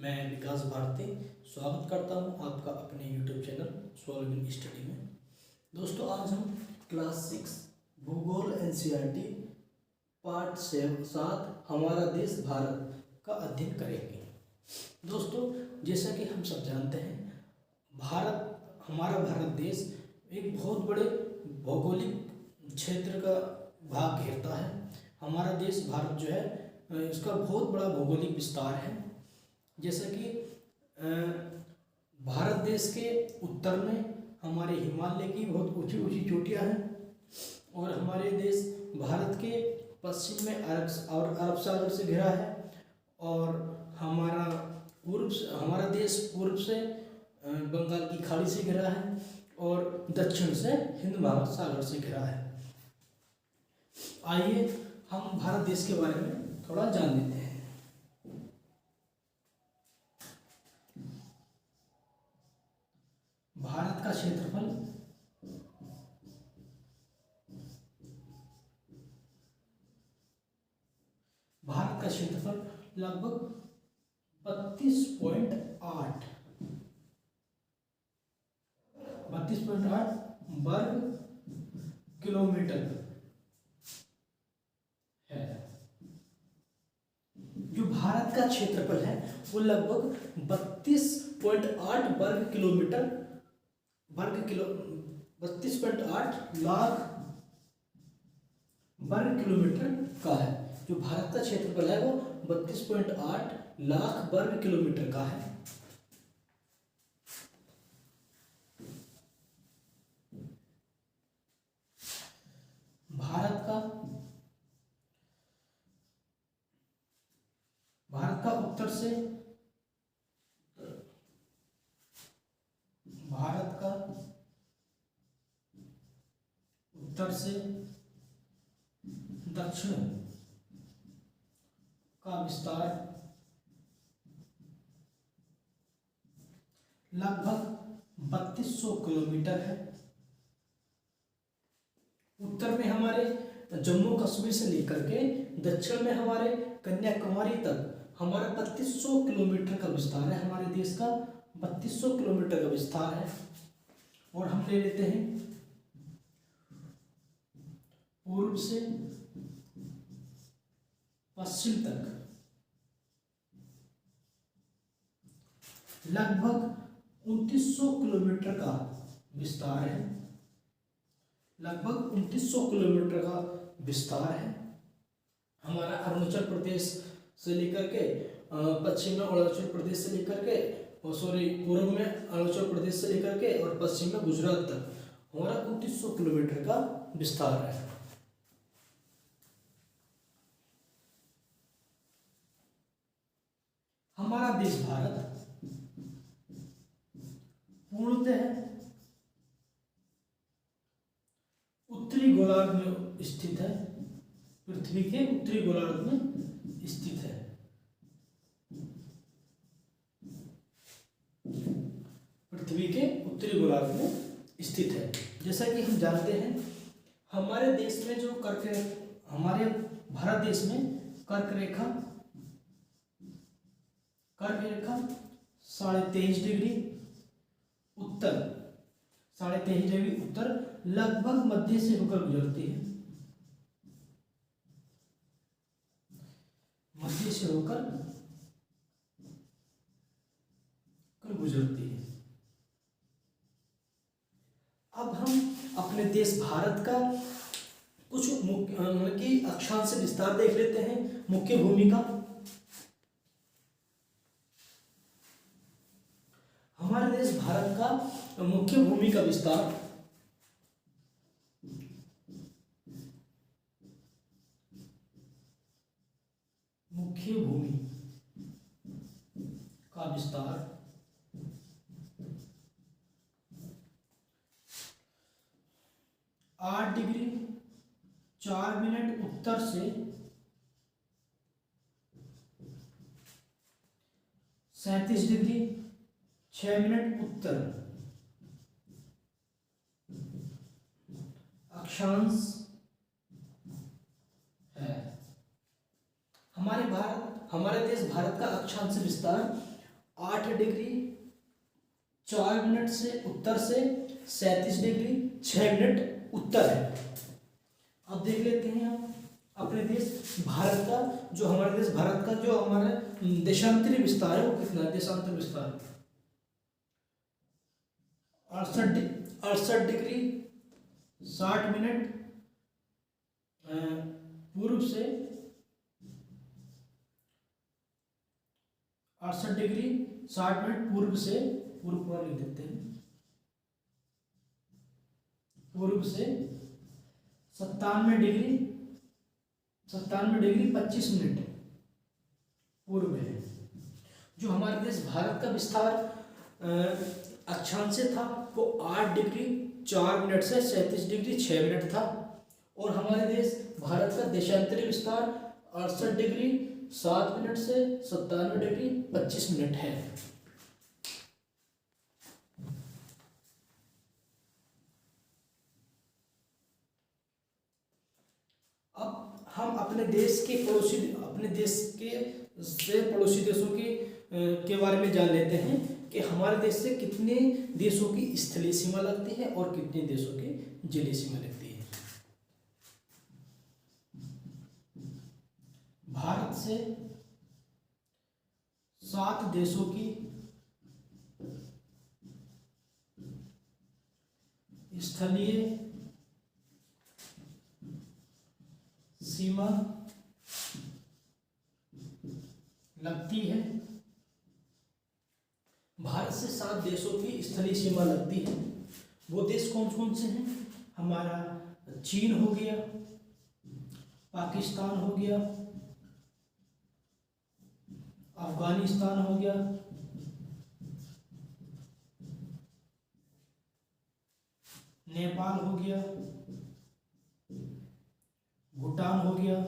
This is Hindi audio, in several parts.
मैं विकास भारती स्वागत करता हूं आपका अपने YouTube चैनल सॉल्विंग स्टडी में। दोस्तों, आज हम क्लास 6 भूगोल NCERT पार्ट 7 हमारा देश भारत का अध्ययन करेंगे। दोस्तों, जैसा कि हम सब जानते हैं, हमारा भारत देश एक बहुत बड़े भौगोलिक क्षेत्र का भाग घेरता है। हमारा देश भारत जो है इसका बहुत बड़ा भौगोलिक विस्तार है। जैसे कि भारत देश के उत्तर में हमारे हिमालय की बहुत ऊंची ऊंची चोटियां हैं और हमारे देश भारत के पश्चिम में अरब सागर से घिरा है और हमारा देश पूर्व से बंगाल की खाड़ी से घिरा है और दक्षिण से हिंद महासागर से घिरा है। आइए हम भारत देश के बारे में थोड़ा जान लेते हैं। भारत का क्षेत्रफल लगभग 32.8 वर्ग किलोमीटर है। जो भारत का क्षेत्रफल है वो लगभग 32.8 32.8 लाख वर्ग किलोमीटर का है। जो भारत का क्षेत्रफल है वो 32.8 लाख वर्ग किलोमीटर का है। भारत का उत्तर से दक्षिण का विस्तार लगभग 3200 किलोमीटर है। उत्तर में हमारे जम्मू कश्मीर से लेकर के दक्षिण में हमारे कन्याकुमारी तक हमारा 3200 किलोमीटर का विस्तार है। हमारे देश का 3200 किलोमीटर का विस्तार है। और हम ले लेते हैं पूर्व से पश्चिम तक लगभग 2900 किलोमीटर का विस्तार है। लगभग 2900 किलोमीटर का विस्तार है। हमारा अरुणाचल प्रदेश से लेकर के पश्चिम में अरुणाचल प्रदेश से लेकर के पूर्व में अरुणाचल प्रदेश से लेकर के और पश्चिम में गुजरात तक हमारा 2900 किलोमीटर का विस्तार है। हमारा देश भारत पूर्णतः उत्तरी गोलार्ध में स्थित है। पृथ्वी के उत्तरी गोलार्ध में स्थित है। पृथ्वी के उत्तरी गोलार्ध में स्थित है। जैसा कि हम जानते हैं, हमारे देश में हमारे भारत देश में कर्क रेखा 23.5 डिग्री उत्तर 23.5 डिग्री उत्तर लगभग मध्य से होकर गुजरती है। मध्य से होकर गुजरती है। अब हम अपने देश भारत का कुछ मुख्य अक्षांश विस्तार देख लेते हैं। मुख्य भूमि का हमारे देश भारत का मुख्य भूमि का विस्तार मुख्य भूमि का विस्तार 8 डिग्री 4 मिनट उत्तर से 37 डिग्री 6 मिनट उत्तर अक्षांश है। हमारे देश भारत का अक्षांश विस्तार 8 डिग्री 4 मिनट से उत्तर से, 37 डिग्री 6 मिनट उत्तर है। अब देख लेते हैं हम अपने देश भारत का, जो हमारे देश भारत का जो हमारा देशांतरी विस्तार है वो कितना है। देशांतर विस्तार 68 डिग्री 60 मिनट पूर्व से, 68 डिग्री 60 मिनट पूर्व से, पूर्व पर लिख देते हैं, पूर्व से 97 डिग्री 25 मिनट पूर्व है। जो हमारे देश भारत का विस्तार अक्षांश से था वो 8 डिग्री 4 मिनट से 37 डिग्री 6 मिनट था, और हमारे देश भारत का देशांतरी विस्तार 68 डिग्री 7 मिनट से 97 डिग्री 25 मिनट है। अब हम अपने देश के पड़ोसी, अपने देश के से पड़ोसी देशों के बारे में जान लेते हैं कि हमारे देश से कितने देशों की स्थलीय सीमा लगती है और कितने देशों की जलीय सीमा लगती है। भारत से 7 देशों की स्थलीय सीमा लगती है। भारत से 7 देशों की स्थलीय सीमा लगती है। वो देश कौन कौन से हैं? हमारा चीन हो गया, पाकिस्तान हो गया, अफगानिस्तान हो गया, नेपाल हो गया, भूटान हो गया,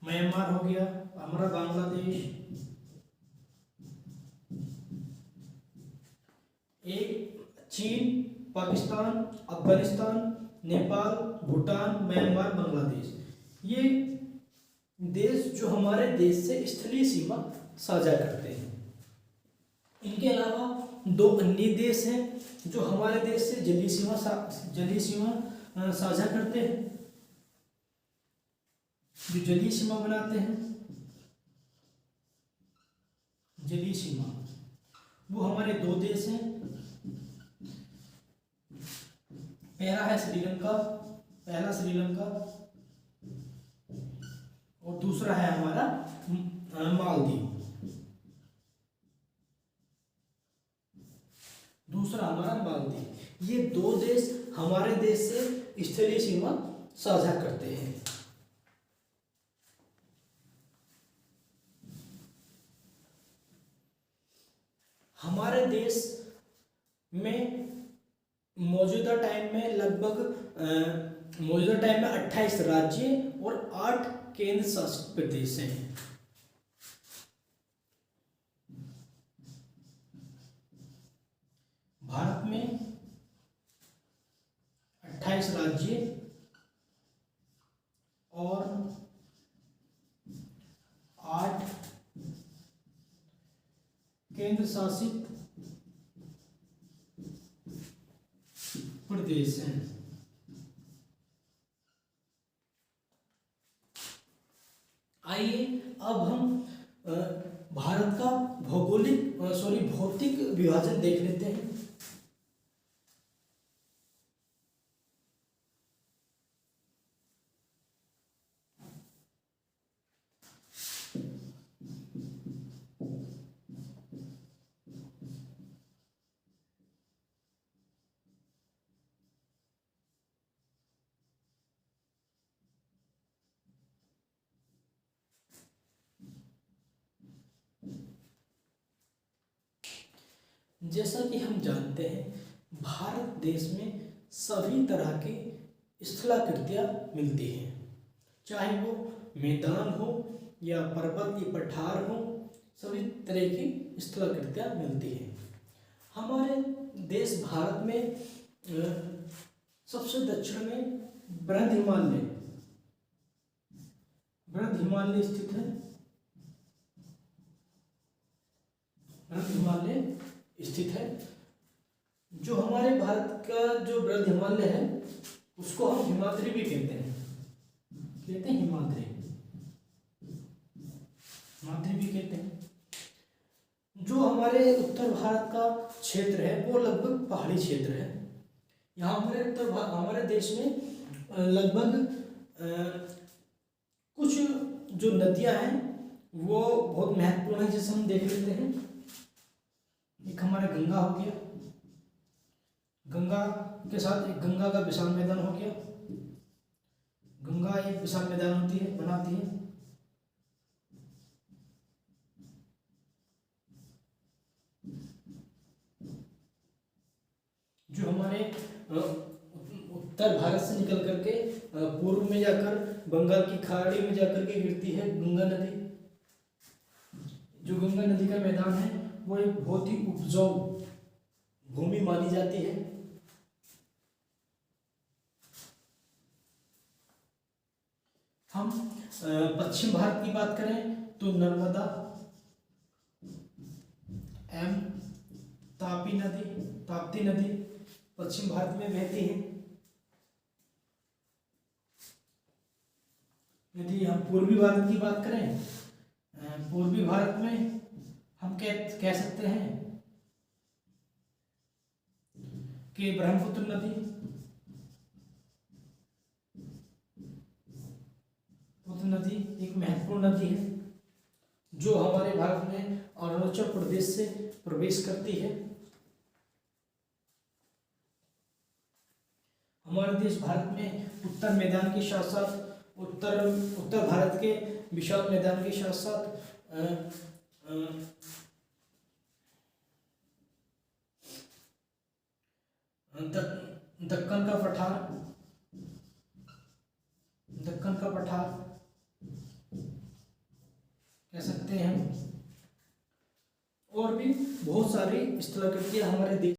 म्यांमार हो गया, हमारा बांग्लादेश, एक चीन, पाकिस्तान, अफगानिस्तान, नेपाल, भूटान, म्यांमार, बांग्लादेश, ये देश जो हमारे देश से स्थलीय सीमा साझा करते हैं। इनके अलावा 2 अन्य देश हैं जो हमारे देश से जलीय सीमा साझा करते हैं, जो जलीय सीमा बनाते हैं। जलीय सीमा वो हमारे 2 देश हैं, पहला श्रीलंका और दूसरा है हमारा मालदीव। ये 2 देश हमारे देश से स्थलीय सीमा साझा करते हैं। हमारे देश में मौजूदा टाइम में 28 राज्य और 8 केंद्र शासित प्रदेश हैं। भारत में 28 राज्य और 8 केंद्र शासित प्रदेश हैं। आइए अब हम भारत का भौतिक विभाजन देख लेते हैं। जैसा कि हम जानते हैं भारत देश में सभी तरह की स्थलाकृतियाँ मिलती हैं, चाहे वो मैदान हो या पर्वत या पठार हो, सभी तरह की स्थलाकृतियाँ मिलती हैं। हमारे देश भारत में सबसे दक्षिण में वृहद हिमालय स्थित है, वृहद हिमालय स्थित है। जो हमारे भारत का जो वृहद हिमालय है उसको हम हिमाद्री भी कहते हैं, हिमाद्री, हिमाद्री भी कहते हैं। जो हमारे उत्तर भारत का क्षेत्र है वो लगभग पहाड़ी क्षेत्र है। यहाँ हमारे देश में लगभग कुछ जो नदियां हैं वो बहुत महत्वपूर्ण है, जैसे हम देख लेते हैं। एक हमारा गंगा हो गया, गंगा के साथ एक गंगा का विशाल मैदान हो गया। गंगा एक विशाल मैदान होती है, बनाती है। जो हमारे उत्तर भारत से निकल करके पूर्व में जाकर बंगाल की खाड़ी में जाकर के गिरती है गंगा नदी। जो गंगा नदी का मैदान है वो एक बहुत ही उपजाऊ भूमि मानी जाती है। हम पश्चिम भारत की बात करें तो नर्मदा एवं ताप्ती नदी पश्चिम भारत में बहती है। यदि हम पूर्वी भारत की बात करें, पूर्वी भारत में हम कह सकते हैं कि ब्रह्मपुत्र नदी एक महत्वपूर्ण नदी है जो हमारे भारत में अरुणाचल प्रदेश से प्रवेश करती है। हमारे देश भारत में उत्तर मैदान के साथ साथ उत्तर भारत के विशाल मैदान के साथ साथ दक्कन का पठार कह सकते हैं हम। और भी बहुत सारी स्थलाकृतियां हमारे देश